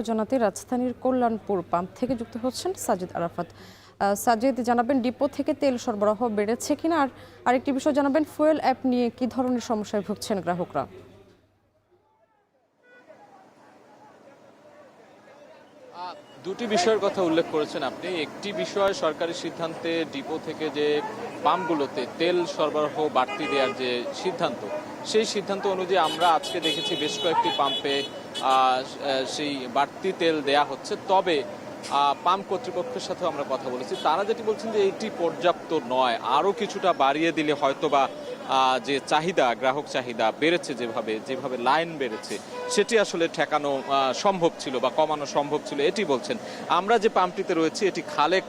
জানাতে রাজধানীর কল্যাণপুর পাম্প থেকে যুক্ত হচ্ছেন সাজিদ আরাফাত। সাজিদ, জানাবেন ডিপো থেকে তেল সরবরাহ বেড়েছে কিনা, আর আরেকটি বিষয় জানাবেন ফুয়েল অ্যাপ নিয়ে কি ধরনের সমস্যায় ভুগছেন গ্রাহকরা। দুটি বিষয়ের কথা উল্লেখ করেছেন আপনি। একটি বিষয় সরকারি সিদ্ধান্তে ডিপো থেকে যে পাম্পগুলোতে তেল সরবরাহ বাড়তি দেওয়ার যে সিদ্ধান্ত, সেই সিদ্ধান্ত অনুযায়ী আমরা আজকে দেখেছি বেশ কয়েকটি পাম্পে সেই বাড়তি তেল দেয়া হচ্ছে। তবে পাম্প কর্তৃপক্ষের সাথেও আমরা কথা বলেছি, তারা যেটি বলছেন যে এটি পর্যাপ্ত নয়, আরও কিছুটা বাড়িয়ে দিলে হয়তোবা যে চাহিদা, গ্রাহক চাহিদা বেড়েছে, যেভাবে লাইন বেড়েছে সেটি আসলে ঠেকানো সম্ভব ছিল বা কমানো সম্ভব ছিল, এটি বলছেন। আমরা যে পাম্পটিতে রয়েছি এটি খালেক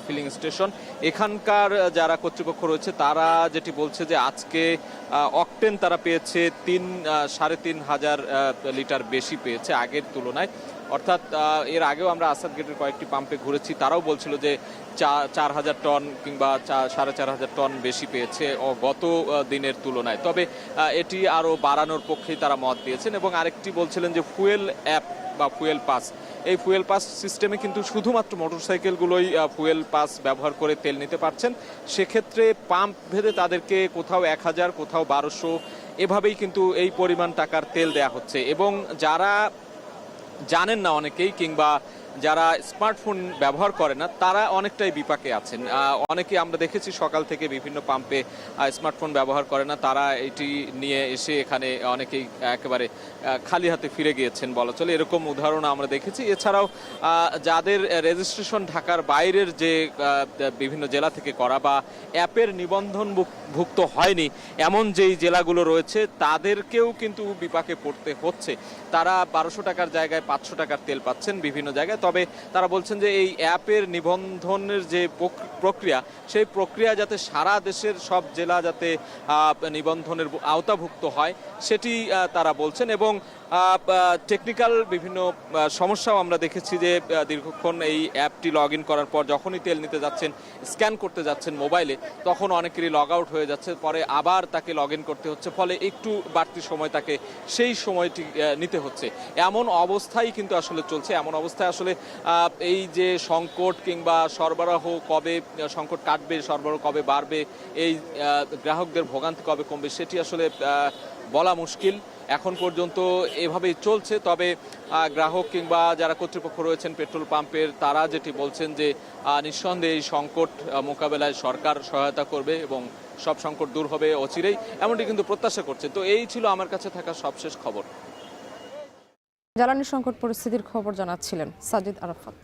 ফিলিং স্টেশন। এখানকার যারা কর্তৃপক্ষ রয়েছে তারা যেটি বলছে যে আজকে অকটেন তারা পেয়েছে 3,500 লিটার বেশি পেয়েছে আগের তুলনায়। অর্থাৎ এর আগেও আমরা আসাদ গেটের কয়েকটি পাম্পে ঘুরেছি, তারাও বলছিল যে 4,000 টন কিংবা 4,500 টন বেশি পেয়েছে গত দিনের তুলনায়। তবে এটি আরও বাড়ানোর পক্ষেই তারা মত দিয়েছেন। এবং আরেকটি বলছিলেন যে ফুয়েল অ্যাপ বা ফুয়েল পাস, এই ফুয়েল পাস সিস্টেমে কিন্তু শুধুমাত্র মোটরসাইকেলগুলোই ফুয়েল পাস ব্যবহার করে তেল নিতে পারছেন। সেক্ষেত্রে পাম্প ভেদে তাদেরকে কোথাও 1,000, কোথাও 1,200, এভাবেই কিন্তু এই পরিমাণ টাকার তেল দেয়া হচ্ছে। এবং যারা জানেন না অনেকেই, কিংবা যারা স্মার্টফোন ব্যবহার করে না, তারা অনেকটাই বিপাকে আছেন। অনেকে আমরা দেখেছি সকাল থেকে বিভিন্ন পাম্পে স্মার্টফোন ব্যবহার করে না, তারা এটি নিয়ে এসে এখানে অনেকেই একেবারে খালি হাতে ফিরে গিয়েছেন বলা চলে, এরকম উদাহরণ আমরা দেখেছি। এছাড়াও যাদের রেজিস্ট্রেশন ঢাকার বাইরের যে বিভিন্ন জেলা থেকে করা বা অ্যাপের নিবন্ধনভুক্ত হয়নি এমন যেই জেলাগুলো রয়েছে, তাদেরকেও কিন্তু বিপাকে পড়তে হচ্ছে। তারা 1,200 টাকার জায়গায় 500 টাকার তেল পাচ্ছেন বিভিন্ন জায়গায়। তবে তারা বলছেন যে এই অ্যাপের নিবন্ধনের যে প্রক্রিয়া, সেই প্রক্রিয়া যাতে সারা দেশের সব জেলা যাতে নিবন্ধনের আওতাভুক্ত হয় সেটি তারা বলছেন। এবং টেকনিক্যাল বিভিন্ন সমস্যাও আমরা দেখেছি যে দীর্ঘক্ষণ এই অ্যাপটি লগ ইন করার পর যখনই তেল নিতে যাচ্ছেন, স্ক্যান করতে যাচ্ছেন মোবাইলে, তখন অনেকেরই লগ আউট হয়ে যাচ্ছে, পরে আবার তাকে লগ ইন করতে হচ্ছে, ফলে একটু বাড়তি সময় তাকে সেই সময়টি নিতে হচ্ছে। এমন অবস্থায় কিন্তু আসলে চলছে। এমন অবস্থায় আসলে এই যে সংকট কিংবা সরবরাহ কবে সংকট কাটবে, সরবরাহ কবে বাড়বে, এই গ্রাহকদের ভোগান্তি কবে কমবে, সেটি আসলে বলা মুশকিল। এখন পর্যন্ত এভাবেই চলছে। তবে গ্রাহক কিংবা যারা কর্তৃপক্ষ রয়েছেন পেট্রোল পাম্পের, তারা যেটি বলছেন যে নিঃসন্দেহে এই সংকট মোকাবেলায় সরকার সহায়তা করবে এবং সব সংকট দূর হবে অচিরেই, এমনটি কিন্তু প্রত্যাশা করছে। তো এই ছিল আমার কাছে থাকা সবশেষ খবর। জ্বালানি সংকট পরিস্থিতির খবর জানাচ্ছিলেন সাজিদ আরাফাত।